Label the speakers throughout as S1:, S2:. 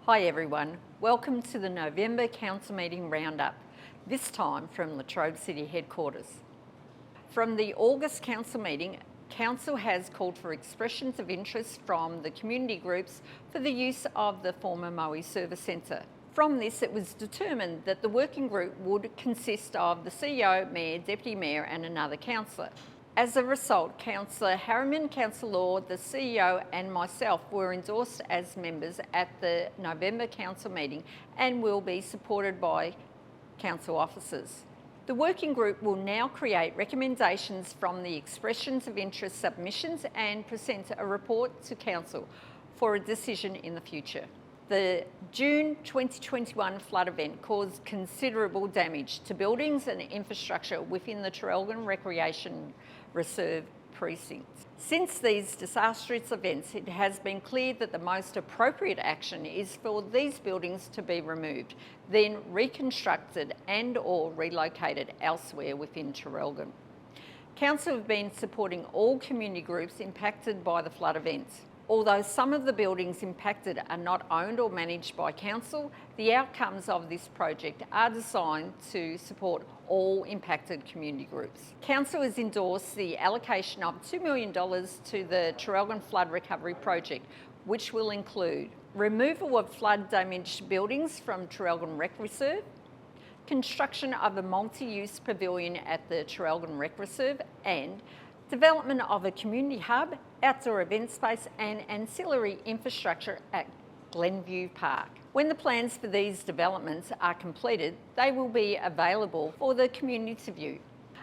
S1: Hi everyone, welcome to the November Council meeting roundup, this time from Latrobe City headquarters. From the August Council meeting, Council has called for expressions of interest from the community groups for the use of the former Moe Service Centre. From this, it was determined that the working group would consist of the CEO, Mayor, Deputy Mayor and another councillor. As a result, Councillor Harriman, Councillor Law, the CEO and myself were endorsed as members at the November Council meeting and will be supported by Council officers. The working group will now create recommendations from the expressions of interest submissions and present a report to Council for a decision in the future. The June 2021 flood event caused considerable damage to buildings and infrastructure within the Traralgon Recreation Reserve precinct. Since these disastrous events, it has been clear that the most appropriate action is for these buildings to be removed, then reconstructed and/or relocated elsewhere within Traralgon. Council have been supporting all community groups impacted by the flood events. Although some of the buildings impacted are not owned or managed by Council, the outcomes of this project are designed to support all impacted community groups. Council has endorsed the allocation of $2 million to the Traralgon Flood Recovery Project, which will include removal of flood damaged buildings from Traralgon Rec Reserve, construction of a multi-use pavilion at the Traralgon Rec Reserve, and development of a community hub, outdoor event space and ancillary infrastructure at Glenview Park. When the plans for these developments are completed, they will be available for the community to view.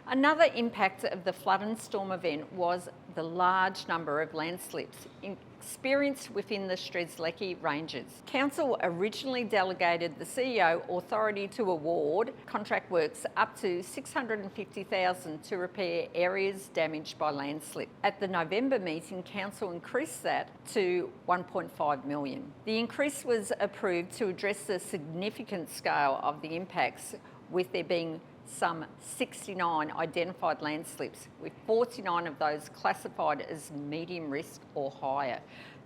S1: Another impact of the flood and storm event was the large number of landslips experienced within the Strzelecki Ranges. Council originally delegated the CEO authority to award contract works up to $650,000 to repair areas damaged by landslip. At the November meeting, Council increased that to $1.5 million. The increase was approved to address the significant scale of the impacts, with there being some 69 identified landslips, with 49 of those classified as medium risk or higher.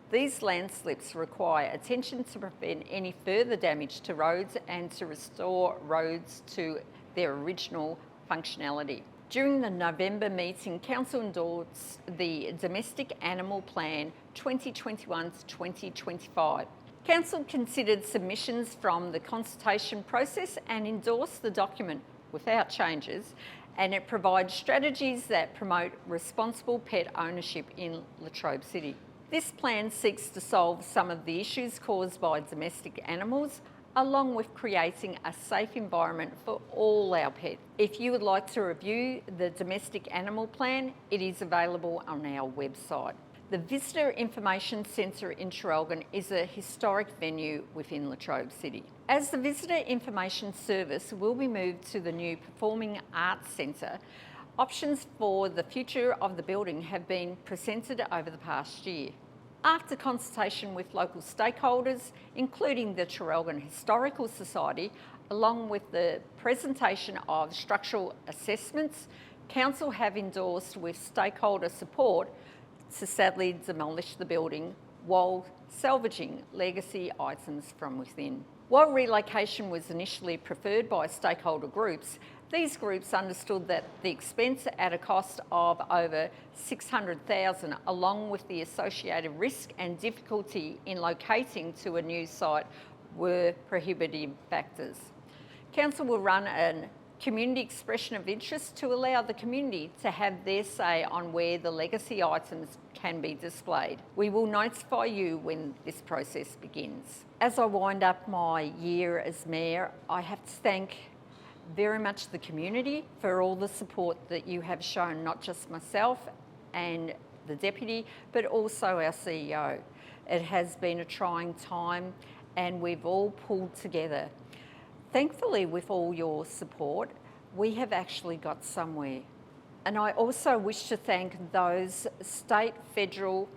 S1: These landslips require attention to prevent any further damage to roads and to restore roads to their original functionality. During the November meeting, Council endorsed the Domestic Animal Plan 2021 to 2025. Council considered submissions from the consultation process and endorsed the document without changes, and it provides strategies that promote responsible pet ownership in Latrobe City. This plan seeks to solve some of the issues caused by domestic animals, along with creating a safe environment for all our pets. If you would like to review the Domestic Animal Plan, it is available on our website. The Visitor Information Centre in Traralgon is a historic venue within Latrobe City. As the Visitor Information Service will be moved to the new Performing Arts Centre, options for the future of the building have been presented over the past year. After consultation with local stakeholders, including the Traralgon Historical Society, along with the presentation of structural assessments, Council have endorsed with stakeholder support to sadly demolish the building while salvaging legacy items from within. While relocation was initially preferred by stakeholder groups, these groups understood that the expense at a cost of over $600,000, along with the associated risk and difficulty in locating to a new site, were prohibitive factors. Council will run a community expression of interest to allow the community to have their say on where the legacy items can be displayed. We will notify you when this process begins. As I wind up my year as Mayor, I have to thank very much the community for all the support that you have shown, not just myself and the Deputy, but also our CEO. It has been a trying time and we've all pulled together. Thankfully, with all your support, we have actually got somewhere. And I also wish to thank those state, federal,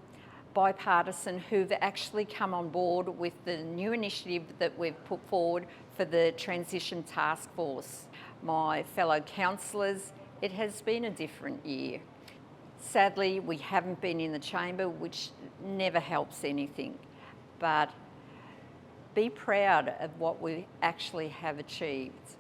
S1: bipartisan who've actually come on board with the new initiative that we've put forward for the Transition Task Force. My fellow councillors, it has been a different year. Sadly, we haven't been in the chamber, which never helps anything. But Be proud of what we actually have achieved.